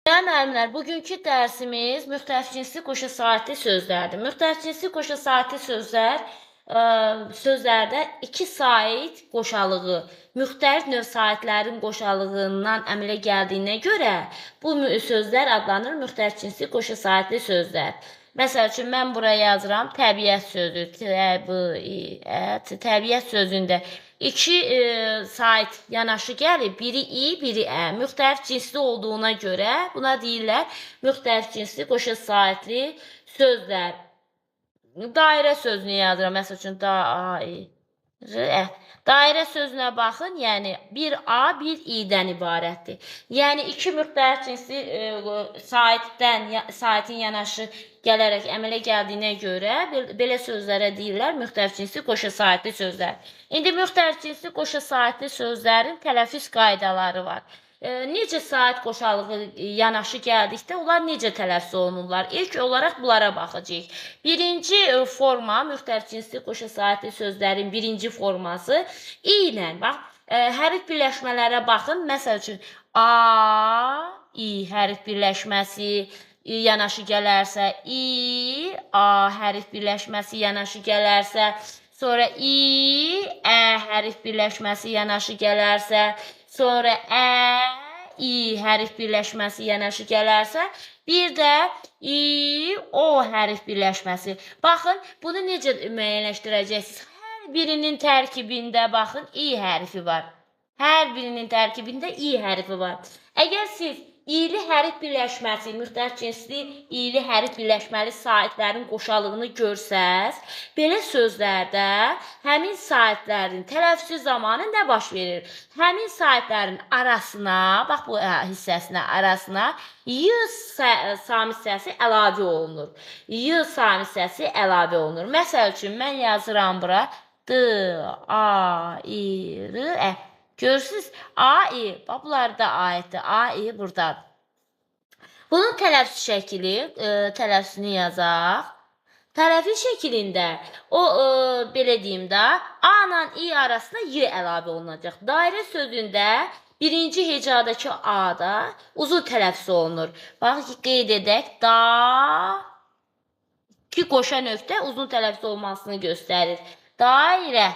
Değerli müəllimlər, bugünkü dərsimiz müxtəlif cinsli qoşa saatli sözlərdir. Müxtəlif cinsli qoşa saatli sözlərdə iki sait qoşalığı, müxtəlif növ saitlərin qoşalığından əmələ gəldiyinə görə bu sözlər adlanır müxtəlif cinsli qoşa saatli sözlər. Məsəl üçün, mən buraya yazıram təbiət sözü, təbiət sözündə iki sait yanaşı gəlir, biri i, biri ə. Müxtəlif cinsli olduğuna görə buna deyirlər müxtəlif cinsli qoşa saitli sözlər. Dairə sözünü yazıram, məsəl üçün, dairə. Dairə sözünə baxın, yəni bir A, bir i-dən ibarətdir. Yəni iki müxtəlif cinsli saitin yanaşı gələrək əmələ gəldiyinə görə belə sözlərə deyirlər müxtəlif cinsli qoşa saitli sözlər. İndi müxtəlif cinsli qoşa saitli sözlərin tələffüz qaydaları var. Necə sait qoşalığı yanaşı gəldikdə onlar necə tələffüz olunurlar? İlk olaraq bunlara baxacağıq. Birinci forma, müxtəlif cinsli qoşa saitli sözlərin birinci forması i ilə. Bax, hərf birləşmələrə baxın. Məsəl üçün, a, i hərf birləşməsi yanaşı gələrsə, i, a hərf birləşməsi yanaşı gələrsə, sonra i, ə hərf birləşməsi yanaşı gələrsə, sonra ə, i hərf birləşməsi yanaşı gələrsə, bir də i, o hərf birləşməsi. Baxın, bunu necə müəyyənləşdirəcəksiniz? Hər birinin tərkibində baxın, i hərfi var. Hər birinin tərkibində i hərfi var. Əgər siz İli hərf birləşməsi, müxtəlif cinsli ili hərf birləşməli saitlərin qoşalığını görsəz, belə sözlərdə həmin saitlərin tələffüzü zamanı nə baş verir? Həmin saitlərin arasına, bax bu hissəsinə arasına y sami hissəsi əlavə olunur. Y sami hissəsi əlavə olunur. Məsəl üçün, mən yazıram bura d, a, i, r, ə. Görürsünüz, a, i, bunlar da aiddir, a, i buradadır. Bunun tələffüz şəkili, tələffüzünü yazaq. Tələffüz şəklində, belə deyim də, a ilə i arasında y əlavə olunacaq. Dairə sözündə birinci hecadakı a da uzun tələffüz olunur. Bax, qeyd edək, da, ki qoşa nöqtə uzun tələffüz olmasını göstərir. Dairə.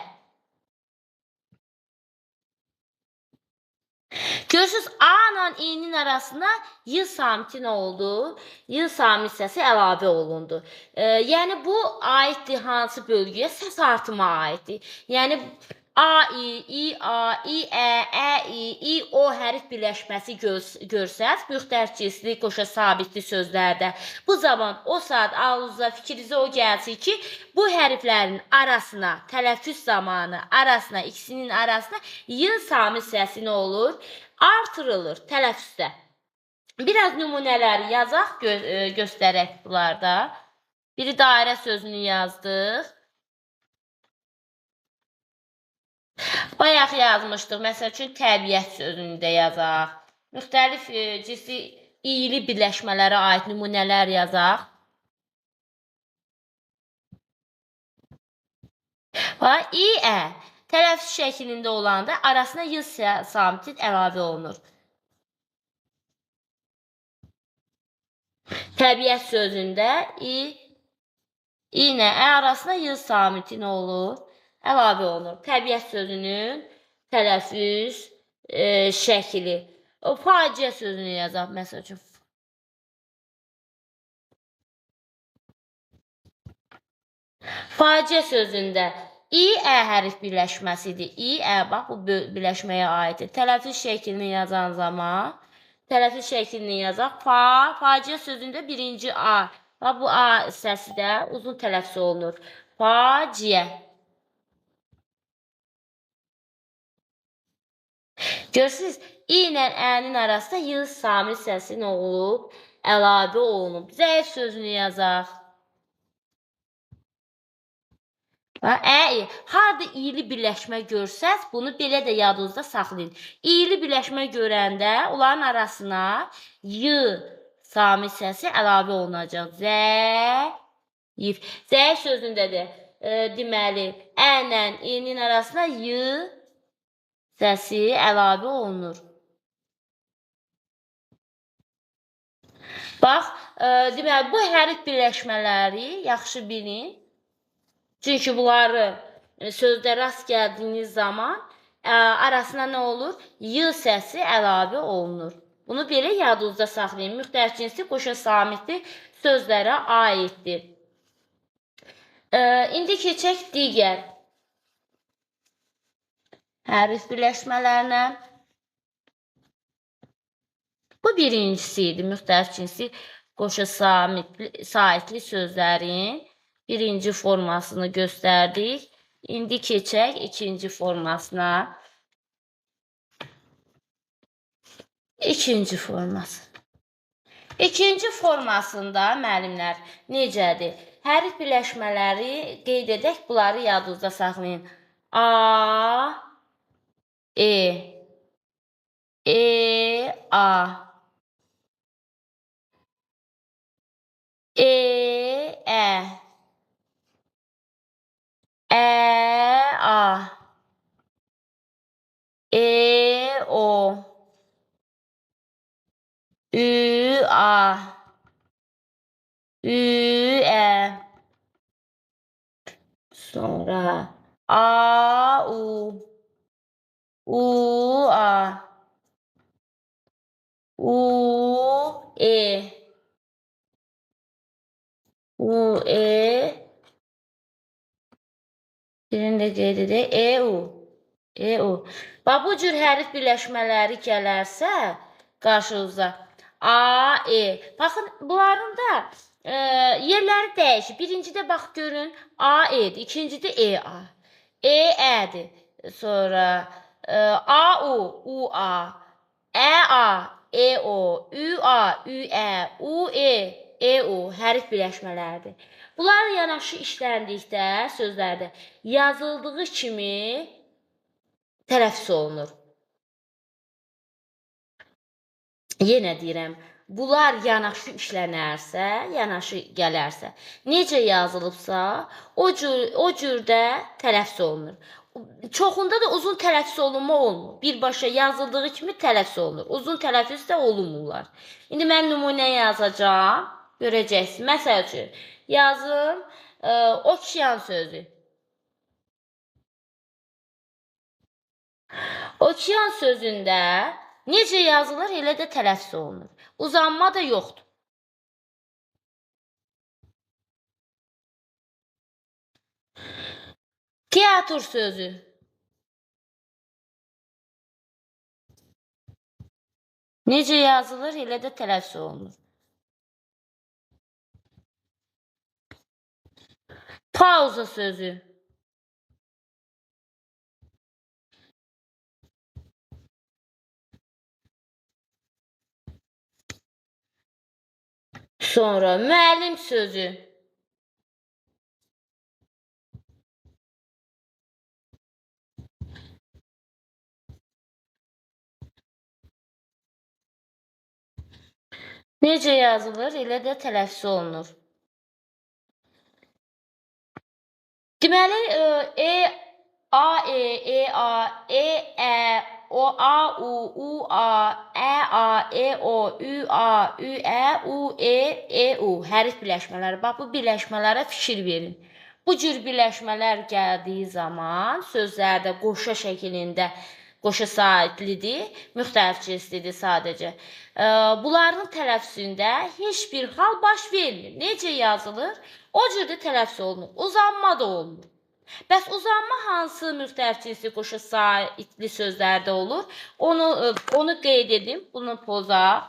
Görürsünüz, a ilə i-nin arasında y samiti nə oldu? Y sami hissəsi əlavə olundu. Yəni, bu aiddir hansı bölgəyə? Səs artıma aiddir. Yəni, a, i, a, i, ə, i, o hərf birləşməsi görsəz, müxtəlif cinsli qoşa sabitli sözlərdə. Bu zaman o saat ağlınıza, fikrinizə o gəlsin ki, bu hərflərin arasına, tələffüz zamanı arasına, ikisinin arasına y sami hissəsi nə olur? Artırılır tələffüzdə. Biraz nümunələri yazaq, göstərək bunlarda. Biri dairə sözünü yazdıq. Bayaq yazmışdıq, məsəl üçün, təbiət sözünü də yazaq. Müxtəlif cinsli ili birləşmələrə aid nümunələr yazaq. İ, ə. Tələffüz şəklində olanda arasına y samiti əlavə olunur. Təbiət sözündə i ilə ə arasında y samiti nə olur? Əlavə olunur. Təbiət sözünün tələffüz şəkli. Faciə sözünü yazaq, məsəl üçün. Faciə sözündə i, ə hərf birləşməsidir. I, ə, bax, bu birləşməyə aiddir. Tələffüz şəklini yazan zaman, tələffüz şəklini yazaq. Faciə sözündə birinci a. Bax, bu a səsi də uzun tələffüz olunur. Faciə. Görürsünüz, i ilə ənin arasında y sami səsi nə olub? Əlavə olunub. Zəif sözünü yazaq. Harada iyili birləşmə görsəz, bunu belə də yadınızda saxlayın. İyili birləşmə görəndə onların arasına y sami səsi əlavə olunacaq. Zəif. Zəif sözündə də deməli, ə ilə i-nin arasına y səsi əlavə olunur. Bax, deməli, bu hərf birləşmələri yaxşı bilin. Çünki bunları sözdə rast gəldiyiniz zaman arasına nə olur? Y səsi əlavə olunur. Bunu belə yadınızda saxlayın. Müxtəlif cinsli qoşa samitli sözlərə aiddir. İndi keçək digər hərf birləşmələrinə. Bu birincisi idi. Müxtəlif cinsli qoşa saitli sözlərin birinci formasını göstərdik. İndi keçək ikinci formasına. İkinci forması. İkinci formasında müəllimlər necədir? Hərf birləşmələri qeyd edək, bunları yadınızda saxlayın. A, A, A, O, Ü, A, Ü, sonra A, U, A, U, birini də qeyd edək, U. Bax, bu cür hərf birləşmələri gələrsə qarşınıza A, Baxın, bunların da yerləri dəyişir. Birincidə bax, görün, A-dir, ikincidə A. Ədir, sonra A-U, U-A, Ə-A, E-O, Ü-A, Ü-Ə, U-E-U hərf birləşmələridir. Bunlar yanaşı işləndikdə sözlərdə yazıldığı kimi tələffüz olunur. Yenə deyirəm, bunlar yanaşı işlənərsə, yanaşı gələrsə, necə yazılıbsa, o cürdə tələffüz olunur. Çoxunda da uzun tələffüz olunma olmur. Birbaşa yazıldığı kimi tələffüz olunur. Uzun tələffüz də olunmurlar. İndi mən nümunə yazacağam, görəcəksiniz. Məsəl üçün, yazım okean sözü. Okean sözündə necə yazılır, elə də tələffüz olunur. Uzanma da yoxdur. Teatr sözü. Necə yazılır, elə də tələffüz olunur. Pauza sözü. Sonra müəllim sözü. Necə yazılır, elə də tələffüz olunur. Deməli, A, A, Ə, O, A, U, A, Ə, E-O, Ü, A, Ü-Ə, U, hərf birləşmələri. Bax, bu birləşmələrə fikir verin. Bu cür birləşmələr gəldiyi zaman sözlərdə qoşa şəklində qoşa saitlidir, müxtəlif cinslidir sadəcə. Bunların tələffüzündə heç bir hal baş vermir. Necə yazılır? O cürdə tələffüz olunur. Uzanma da olunur. Bəs uzanma hansı müxtəlif cinsli qoşa saitli sözlərdə olur? Onu qeyd edim. Bunu pozaq.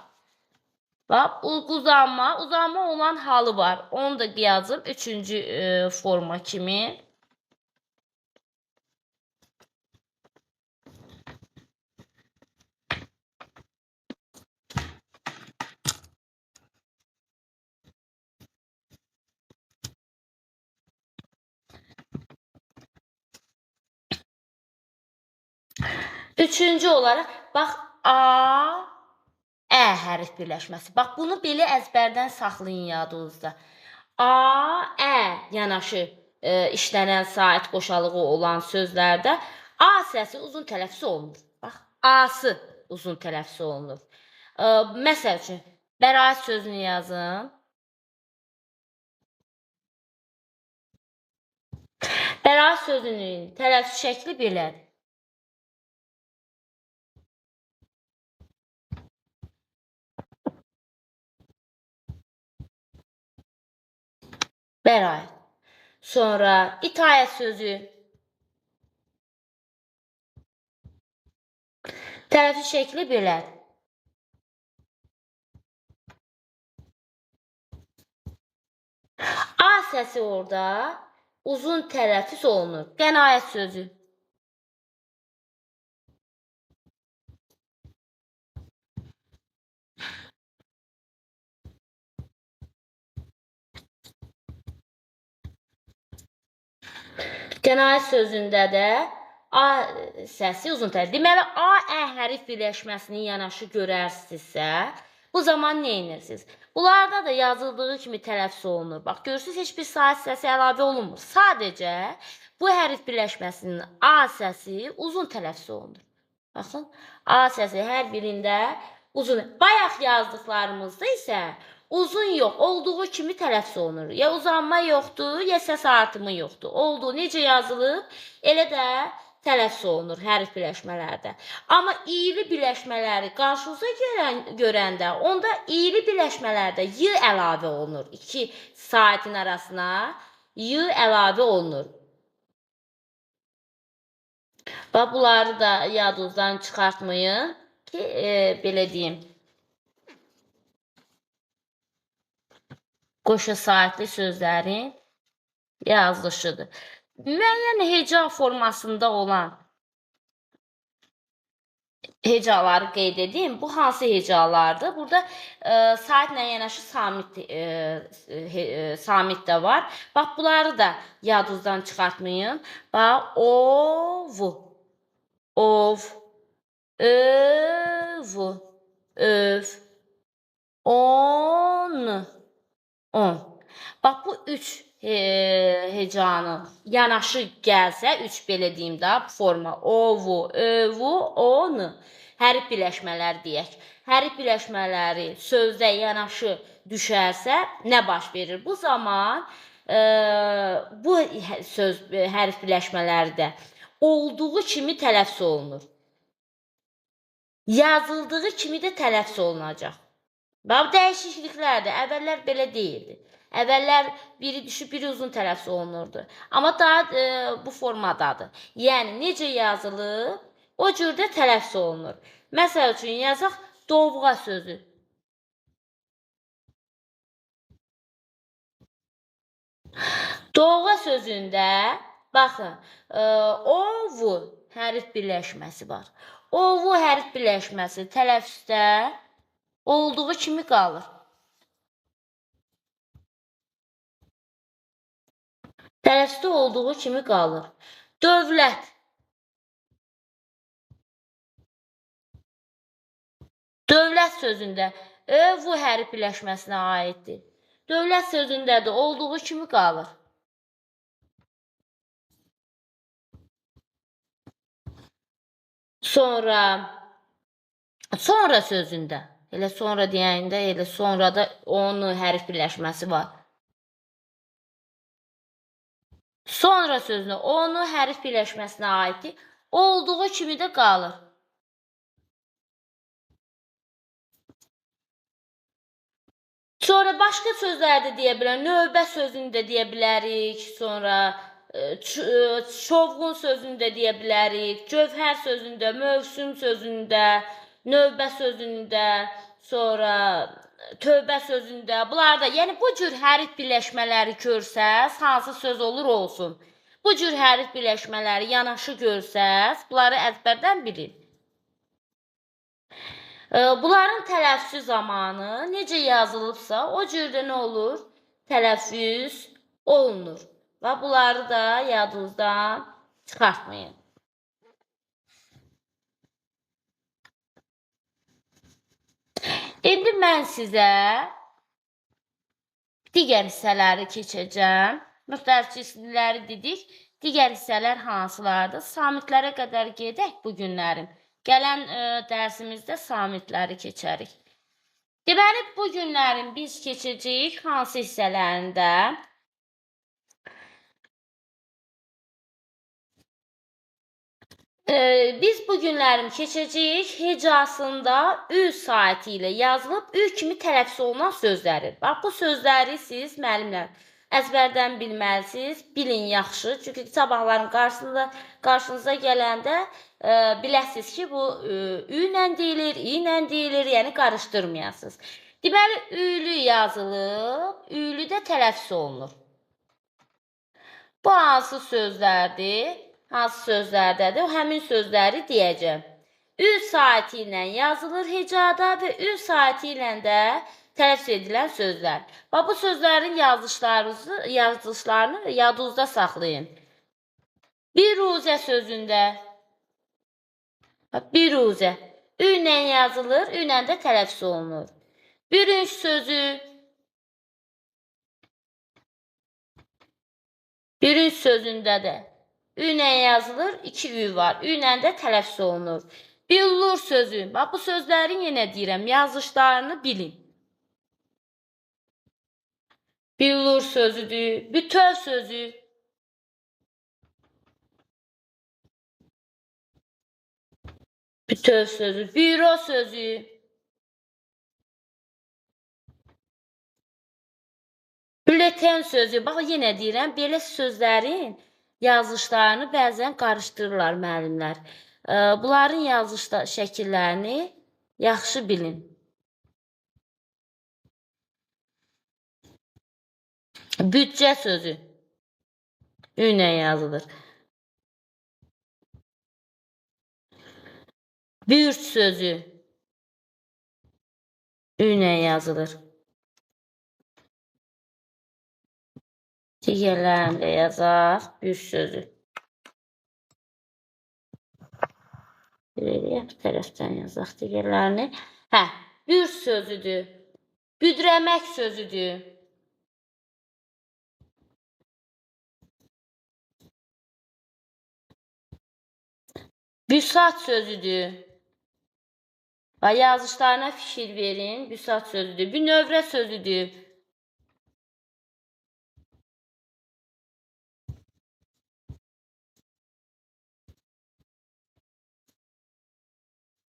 Bax, uzanma olan halı var. Onu da yazım üçüncü forma kimi. Üçüncü olaraq, bax, A, Ə hərf birləşməsi. Bax, bunu belə əzbərdən saxlayın yadınızda. A, Ə yanaşı işlənən sait qoşalığı olan sözlərdə A səsi uzun tələffüz olunur. Bax, A-sı uzun tələffüz olunur. Məsəl üçün, Bəraət sözünü yazın. Bəraət sözünün tələffüz şəkli belədir. Bəraət. Sonra itaət sözü. Tələffüz şəkli belədir. A səsi orada uzun tələffüz olunur. Qənaət sözü. Qənaət sözündə də A səsi uzun tələffüz. Deməli, A hərf birləşməsini yanaşı görərsinizsə, bu zaman nə edirsiniz? Bunlarda da yazıldığı kimi tələffüz olunur. Bax, görürsünüz, heç bir saat səsi əlavə olunmur. Sadəcə bu hərf birləşməsinin A səsi uzun tələffüz olunur. Baxın, A səsi hər birində uzun. Bayaq yazdıqlarımızda isə uzun yox, olduğu kimi tələffüz olunur. Ya uzanma yoxdur, ya səs artımı yoxdur. Olduğu necə yazılıb, elə də tələffüz olunur hərf birləşmələrdə. Amma iri birləşmələri qarşınıza görəndə, onda iri birləşmələrdə y əlavə olunur. İki saitin arasına y əlavə olunur. Və bunları da yadınızdan çıxartmayın ki, belə deyim, qoşa saitli sözlərin yazılışıdır. Müəyyən heca formasında olan hecaları qeyd edeyim. Bu hansı hecalardır? Burada saitlə yanaşı samit də var. Bax, bunları da yadınızdan çıxartmayın. Bax, ov, ov, öv, öv, on, on. Bax, bu üç hecanın yanaşı gəlsə, üç belə deyim də, bu forma ovu, övu, onu hərf birləşmələri deyək. Hərf birləşmələri sözdə yanaşı düşərsə, nə baş verir? Bu zaman bu söz hərf birləşmələri də olduğu kimi tələffüz olunur. Yazıldığı kimi də tələffüz olunacaq. Bax, dəyişikliklərdir. Əvvəllər belə deyildi. Əvvəllər biri düşüb, biri uzun tələffüz olunurdu. Amma daha bu formadadır. Yəni, necə yazılıb, o cürdə tələffüz olunur. Məsəl üçün, yazaq dovğa sözü. Dovğa sözündə, baxın, ovu hərf birləşməsi var. Ovu hərf birləşməsi tələffüzdə olduğu kimi qalır. Tələffüzdə olduğu kimi qalır. Dövlət. Dövlət sözündə bu hərf birləşməsinə aiddir. Dövlət sözündə də olduğu kimi qalır. Sonra sözündə, elə sonra deyəndə, elə sonrada onun hərf birləşməsi var. Sonra sözünə onun hərf birləşməsinə aiddir. Olduğu kimi də qalır. Sonra başqa sözlər də deyə bilərik. Növbə sözünü də deyə bilərik. Sonra çovğun sözünü də deyə bilərik. Cövhər sözündə, mövsüm sözündə, növbə sözündə, sonra tövbə sözündə. Bunlar da, yəni bu cür hərf birləşmələri görsəz, hansı söz olur olsun. Bu cür hərf birləşmələri yanaşı görsəz, bunları əzbərdən bilin. Bunların tələffüzü zamanı necə yazılıbsa, o cürdə nə olur? Tələffüz olunur. Və bunları da yadınızdan çıxartmayın. İndi mən sizə digər hissələri keçəcəm. Müxtəlif cinsləri dedik. Digər hissələr hansılardır? Samitlərə qədər gedək bu günlərim. Gələn dərsimizdə samitləri keçərik. Deməli, bu günlərin biz keçəcəyik hansı hissələrində? Biz bu günlərim keçəcəyik hecasında ü saiti ilə yazılıb ü kimi tələffüz olunan sözləri. Bax, bu sözləri siz müəllimlər əzbərdən bilməlisiniz, bilin yaxşı. Çünki sabahların qarşınıza gələndə biləsiniz ki, bu ü ilə deyilir, i ilə deyilir, yəni qarışdırmayasınız. Deməli, ülü yazılıb, ülü də tələffüz olunur. Bu hansı sözlərdir? Hansı sözlərdədir? O həmin sözləri deyəcəm. Ü saiti ilə yazılır hecada və ü saiti ilə də tələffüz edilən sözlər. Bax, bu sözlərin yazılışlarını yadınızda saxlayın. Biruzə sözündə biruzə ü ilə yazılır, ü ilə də tələffüz olunur. Bürünc sözü bürünc sözündə də ü ilə yazılır, 2 ü var. Ü ilə də tələffüz olunur. Billur sözü. Bax, bu sözlərin yenə deyirəm, yazılışlarını bilin. Billur sözüdür. Bütöv sözü. Bütöv sözü. Büro sözü. Bületen sözü. Bax, yenə deyirəm, belə sözlərin yazılışlarını bəzən qarışdırırlar müəllimlər. Bunların yazılış şəkillərini yaxşı bilin. Büdcə sözü ü ilə yazılır. Bürc sözü ü ilə yazılır. Digərlərini də yazaq. Bürc sözü. Bu tərəfdən yazaq digərlərini. Bürc sözüdür. Büdrəmək sözüdür. Büsat sözüdür. Yazışlarına fikir verin. Büsat sözüdür. Bünövrə sözüdür.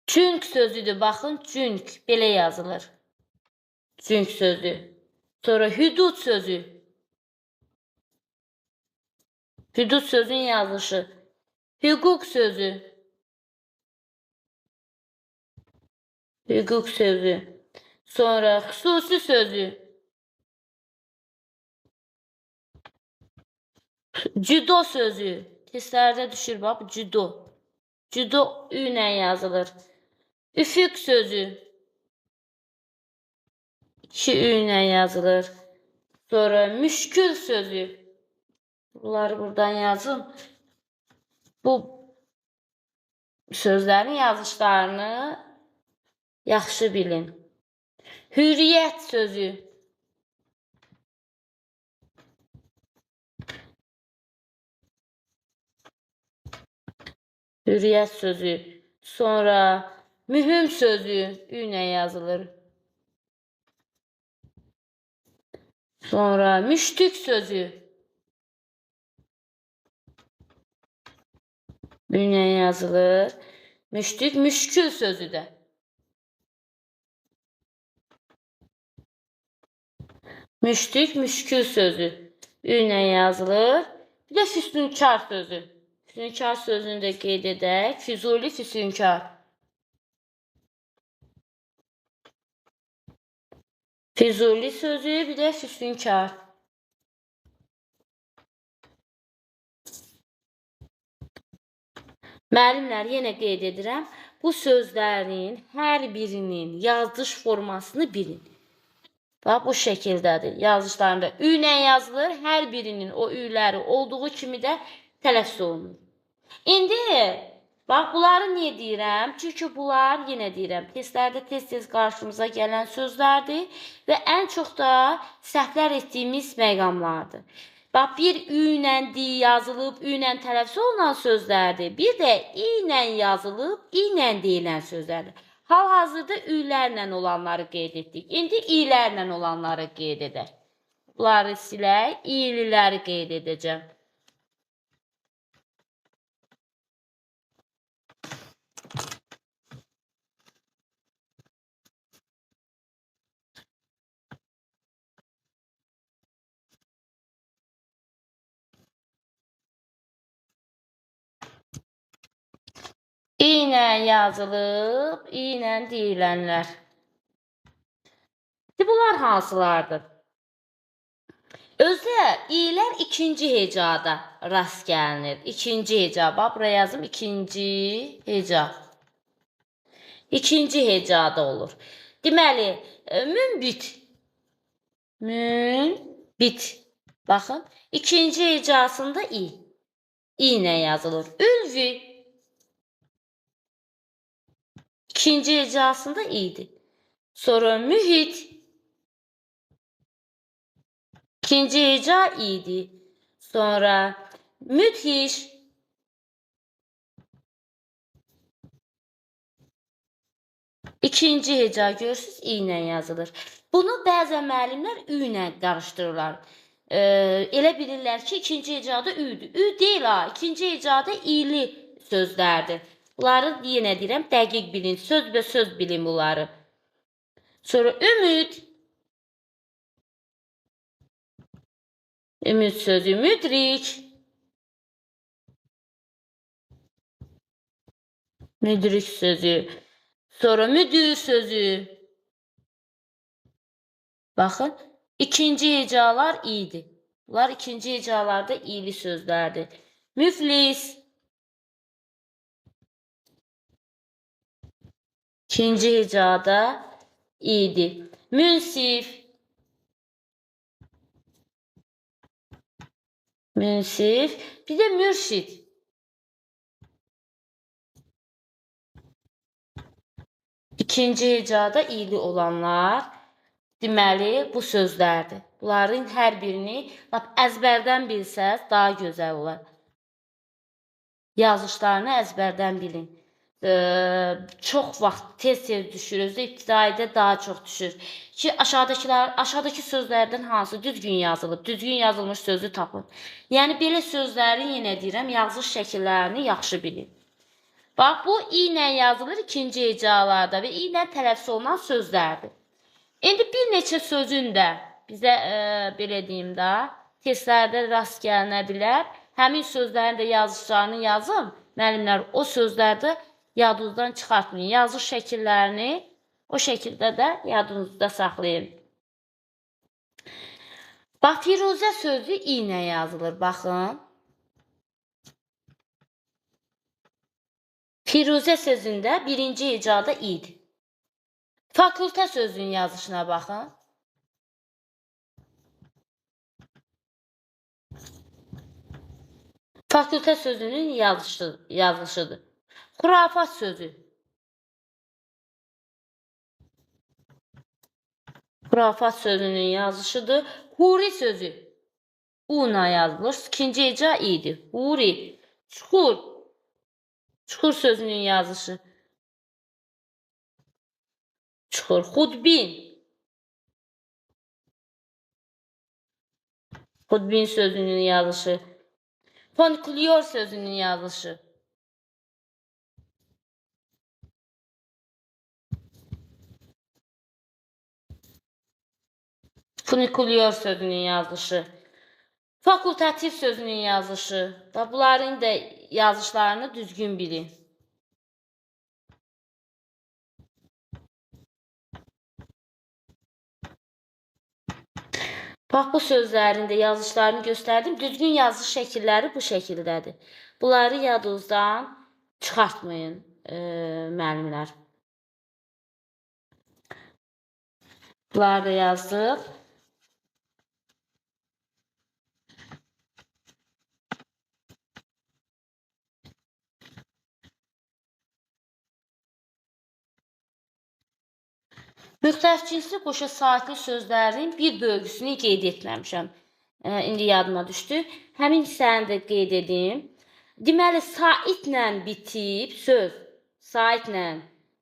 Cünk sözüdür. Baxın, cünk belə yazılır. Cünk sözü. Sonra hüdud sözü. Hüdud sözün yazılışı. Hüquq sözü. Hüquq sözü. Sonra xüsusi sözü. Cüdo sözü. Testlərdə düşür, bax, cüdo. Cüdo ü ilə yazılır. Üfüq sözü. 2 ü ilə yazılır. Sonra müşkül sözü. Bunları buradan yazın. Bu sözlərin yazışlarını yaxşı bilin. Hürriyyət sözü. Hürriyyət sözü. Sonra mühüm sözü ü ilə yazılır. Sonra müştük sözü ü ilə yazılır. Müştük, müşkül sözü də. Müştük, müşkül sözü ü ilə yazılır. Bir də füsunkar sözü. Füsunkar sözünü də qeyd edək. Füzuli, füsunkar. Füzuli sözü, bir də füsunkar. Müəllimlər, yenə qeyd edirəm. Bu sözlərin hər birinin yazılış formasını bilin. Bax, bu şəkildədir. Yazılışlarında ü ilə yazılır. Hər birinin o üləri olduğu kimi də tələffüz olunur. İndi, bax, bunları niyə deyirəm? Çünki bunlar, yenə deyirəm, testlərdə tez-tez qarşımıza gələn sözlərdir və ən çox da səhvlər etdiyimiz məqamlardır. Bax, bir ü ilə yazılıb, ü ilə tələffüz olunan sözlərdir. Bir də i ilə yazılıb, i ilə deyilən sözlərdir. Hal-hazırda ülərlə olanları qeyd etdik. İndi ilərlə olanları qeyd edək. Bunları silək, iyliləri qeyd edəcəm. İ ilə yazılıb, i ilə deyilənlər. Bunlar hansılardır? Özdə i'lər ikinci hecada rast gəlinir. İkinci heca. Bax, buraya yazım. İkinci heca. İkinci hecada olur. Deməli, münbit. Münbit. Baxın, ikinci hecasında i. İ ilə yazılır. Ülvi. İkinci hecasında i'dir. Sonra mühit. İkinci heca i'dir. Sonra müthiş. İkinci heca görürsünüz, i ilə yazılır. Bunu bəzən müəllimlər ü ilə qarışdırırlar. Elə bilirlər ki, ikinci hecada üdür. Ü deyil ha, ikinci hecada i'li sözlərdir. Bunları yenə deyirəm, dəqiq bilin, söz bilin bunları. Sonra ümid. Ümid sözü müdrik. Müdrik sözü. Sonra müdür sözü. Baxın, ikinci hecalar i'dir. Bunlar ikinci hecalarda i'li sözlərdir. Müflis. İkinci hecada i'dir. Münsif. Münsif. Bir de mürşid. İkinci hecada i'li olanlar deməli bu sözlərdir. Bunların hər birini əzbərdən bilsəz daha gözəl olar. Yazışlarını əzbərdən bilin. Çox vaxt tez-tez düşür. Özdə ibtidaidə daha çox düşür. Ki, aşağıdakı sözlərdən hansı düzgün yazılıb, düzgün yazılmış sözü tapın. Yəni, belə sözlərin, yenə deyirəm, yazılış şəkillərini yaxşı bilin. Bax, bu i ilə yazılır ikinci hecalarda və i ilə tələffüz olunan sözlərdir. İndi bir neçə sözün də bizə, belə deyim də, testlərdə rast gəlinə bilər. Həmin sözlərin də yazışlarını yazın. Müəllimlər, o sözlərdə yadınızdan çıxartmayın. Yazış şəkillərini o şəkildə də yadınızda saxlayın. Bax, Firuzə sözü i ilə yazılır. Baxın. Firuzə sözündə birinci hecada i'dir. Fakültə sözünün yazışına baxın. Fakültə sözünün yazışıdır. Xurafat sözü. Xurafat sözünün yazışıdır. Huri sözü. U-la yazılır. İkinci heca i'dir. Huri. Çukur. Çukur sözünün yazışı. Çukur. Xudbin. Xudbin sözünün yazışı. Fonkliyor sözünün yazışı. Funikuliyor sözünün yazışı. Fakultativ sözünün yazışı. Bunların da yazışlarını düzgün bilin. Bax, bu sözlərin də yazışlarını göstərdim. Düzgün yazış şəkilləri bu şəkildədir. Bunları yadınızdan çıxartmayın, müəllimlər. Bunları da yazdıq. Müxtəlif cinsli qoşa saatli sözlərin bir bölgüsünü qeyd etməmişəm. İndi yadıma düşdü. Həmin hissəni də qeyd edim. Deməli, saitlə bitib söz, saitlə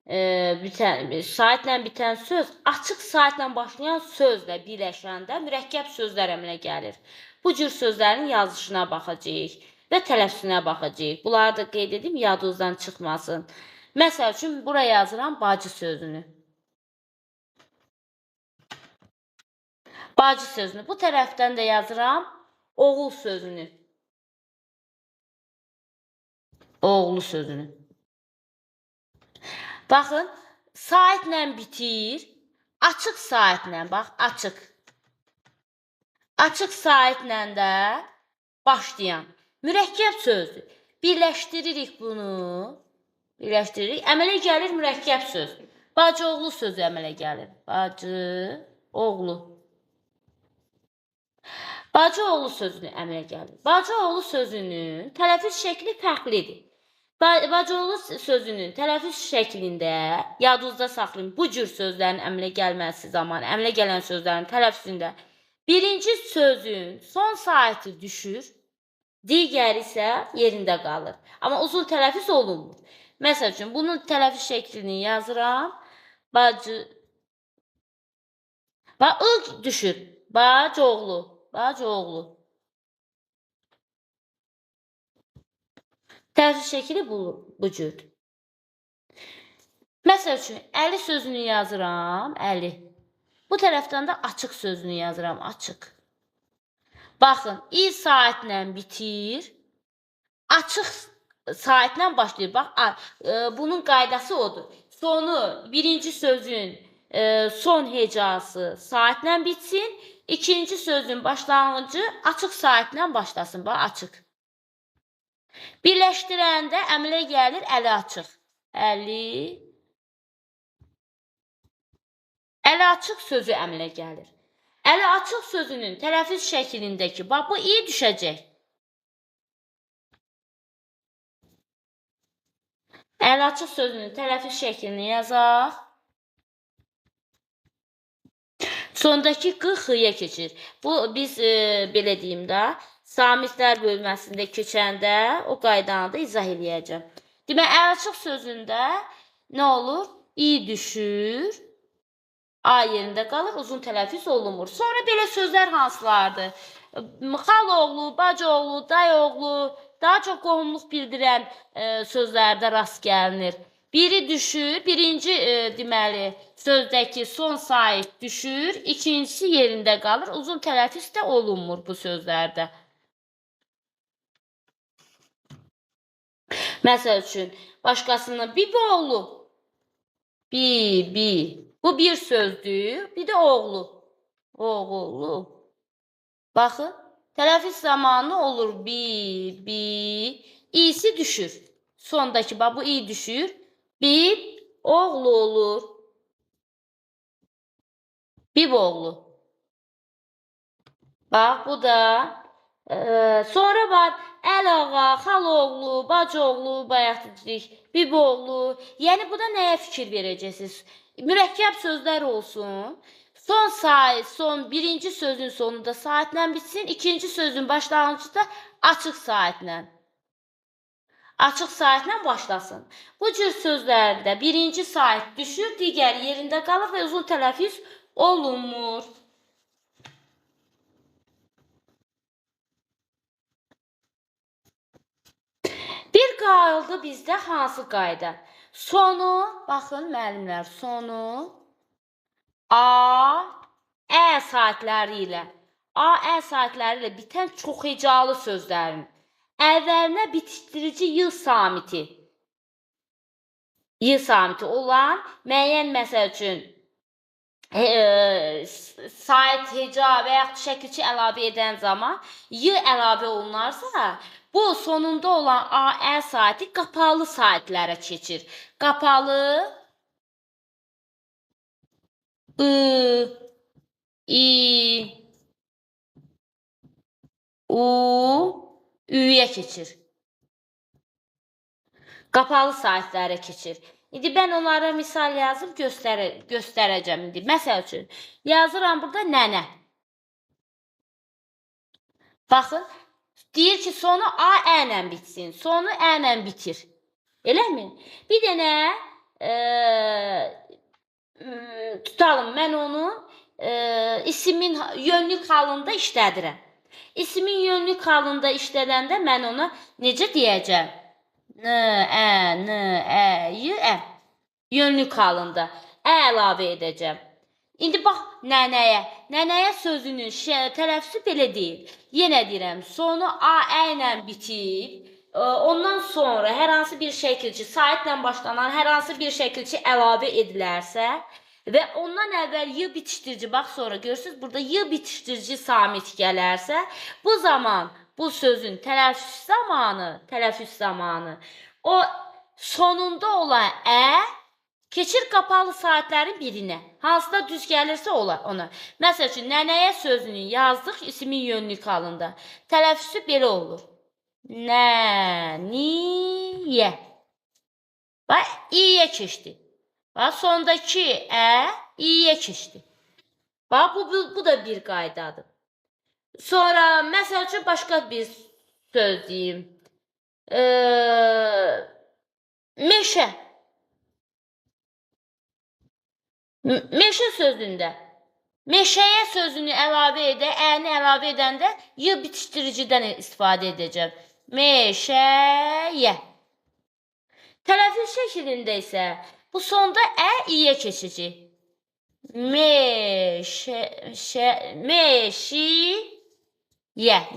saatlə bitən söz açıq saatlə başlayan sözlə birləşəndə mürəkkəb sözlər əmələ gəlir. Bu cür sözlərin yazılışına baxacağıq və tələffüzünə baxacağıq. Bunları da qeyd edim, yadınızdan çıxmasın. Məsəl üçün, buraya yazıram bacı sözünü. Bacı sözünü. Bu tərəfdən də yazıram oğul sözünü. Oğlu sözünü. Baxın, saatlə bitir, açıq saatlə, bax, açıq. Açıq saatlə də başlayan mürəkkəb sözdür. Birləşdiririk bunu, əmələ gəlir mürəkkəb söz. Bacı oğlu sözü əmələ gəlir. Bacı oğlu. Bacı oğlu sözünü əmələ gəlir. Bacı oğlu sözünün tələffüz şəkli fərqlidir. Bacı oğlu sözünün tələffüz şəklində yadınızda saxlayın. Bu cür sözlərin əmələ gəlməsi zamanı, əmələ gələn sözlərin tələffüzündə birinci sözün son saati düşür, digəri isə yerində qalır. Amma uzun tələffüz olunmur. Məsəl üçün, bunun tələffüz şəklini yazıram. Bacı. Bax, ı düşür. Bacı oğlu. Bacı oğlu. Tələffüz şəkli bu cürdür. Məsəl üçün, əli sözünü yazıram. Əli. Bu tərəfdən də açıq sözünü yazıram. Açıq. Baxın, i saatlə bitir. Açıq saatlə başlayır. Bax, bunun qaydası odur. Sonu, birinci sözün son hecası saatlə bitsin. İkinci sözün başlanğıcı açıq saatlə başlasın. Bax, açıq. Birləşdirəndə əmələ gəlir əli açıq. Əli açıq sözü əmələ gəlir. Əli açıq sözünün tələffüz şəklindəki, bax, bu i düşəcək. Əli açıq sözünün tələffüz şəklini yazaq. Sondakı q xıya keçir. Bu, biz belə deyim də, samitlər bölməsində keçəndə o qaydanı da izah eləyəcəm. Demək, əli açıq sözündə nə olur? İ düşür, a yerində qalır, uzun tələffüz olunmur. Sonra belə sözlər hansılardır? Xal oğlu, bacı oğlu, dayı oğlu, daha çox qohumluq bildirən sözlərdə rast gəlinir. Biri düşür, birinci deməli sözdəki son sait düşür, ikincisi yerində qalır, uzun tələffüz də olunmur bu sözlərdə. Məsəl üçün, başqasının biboğlu, bu bir sözdür, bir də oğlu, oğulu. Baxın, tələffüz zamanı olur i'si düşür. Sondakı, bax, bu i düşür, bib oğlu olur. Bib oğlu. Bax, bu da. Sonra var əl ağa, xal oğlu, bacı oğlu, bayaq dedik, bib oğlu. Yəni, bu da nəyə fikir verəcəksiniz? Mürəkkəb sözlər olsun. Son saat, birinci sözün sonunda saatlə bitsin, ikinci sözün başlanğıcı da açıq saatlə. Açıq saatlə başlasın. Bu cür sözlərdə birinci saat düşür, digər yerində qalır və uzun tələffüz olunmur. Bir qaldı bizdə hansı qayda? Sonu, baxın müəllimlər, sonu A, ə saatləri ilə bitən çox hecalı sözlərin əvvəlinə bitişdirici y samiti olan müəyyən, məsəl üçün, sait, heca və yaxud şəkilçi əlavə edən zaman y əlavə olunarsa, bu sonunda olan a, ə saati qapalı saitlərə keçir. Qapalı üyə keçir. Qapalı saitlərə keçir. İndi mən onlara misal yazıb göstərəcəm. Məsəl üçün, yazıram burada nənə. Baxın, deyir ki, sonu a, ə ilə bitsin. Sonu ə ilə bitir. Eləmi? Bir dənə tutalım, mən onu isimin yönlük halında işlədirəm. İsimin yönlük halında işlədəndə mən ona necə deyəcəm? N-ə-y-ə. Yönlük halında əlavə edəcəm. İndi bax nənəyə. Nənəyə sözünün tələffüzü belə deyil. Yenə deyirəm, sonu a-ə ilə bitib. Ondan sonra hər hansı bir şəkilçi, saitlə başlanan hər hansı bir şəkilçi əlavə edilərsə və ondan əvvəl y bitişdirici, bax sonra görürsünüz, burada y bitişdirici samit gələrsə, bu zaman bu sözün tələffüz zamanı o sonunda olan keçir qapalı saatlərin birinə. Hansıda düz gəlirsə ona. Məsəl üçün, nənəyə sözünü yazdıq isimin yönlük halında. Tələffüzü belə olur. Nəniyə. Bax, i-yə keçdi. Bax, sondakı i-yə keçdi. Bax, bu da bir qaydadır. Sonra, məsəl üçün, başqa bir söz deyim. Meşə. Meşə sözündə meşəyə sözünü əlavə ə-ni əlavə edəndə y bitişdiricidən istifadə edəcəm. Meşəyə. Tələffüz şəklində isə bu sonda i-yə keçəcək.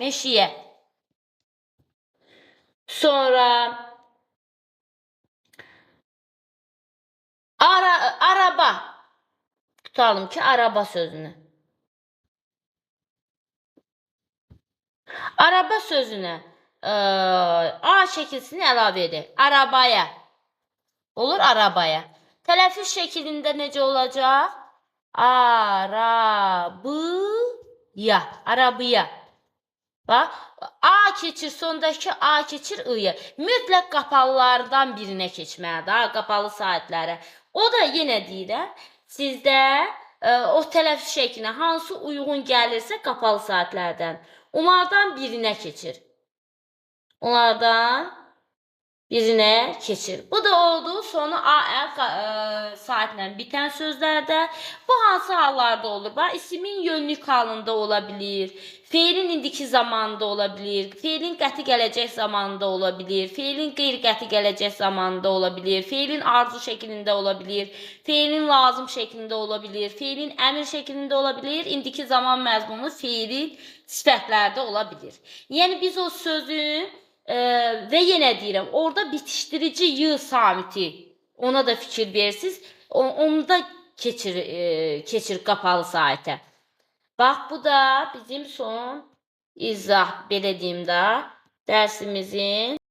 Meşiyə. Sonra araba. Tutalım ki, araba sözünü. Araba sözünə a şəkilsini əlavə edək. Arabaya. Olur, arabaya. Tələffüz şəklində necə olacaq? Arabıya. Bax, a keçir, sondakı a keçir ı-ya. Mütləq qapalılardan birinə keçməlidir, qapalı saatlərə. O da yenə deyirəm, sizdə o tələffüz şəklinə hansı uyğun gəlirsə qapalı saatlərdən, onlardan birinə keçir. Bu da oldu sonu a-ə saatlə bitən sözlərdə. Bu hansı hallarda olur? Bax, isimin yönlük halında ola bilir, feilin indiki zamanında ola bilir, feilin qəti gələcək zamanında ola bilir, feilin qeyri-qəti gələcək zamanında ola bilir, feilin arzu şəklində ola bilir, feilin lazım şəklində ola bilir, feilin əmr şəklində ola bilir, indiki zaman məzmunu feilin sifətlərdə ola bilir. Yəni, biz o sözün və yenə deyirəm, orada bitişdirici y samiti, ona da fikir verirsiniz, onu da keçir qapalı saitə. Bax, bu da bizim son izah, belə deyim də, dərsimizin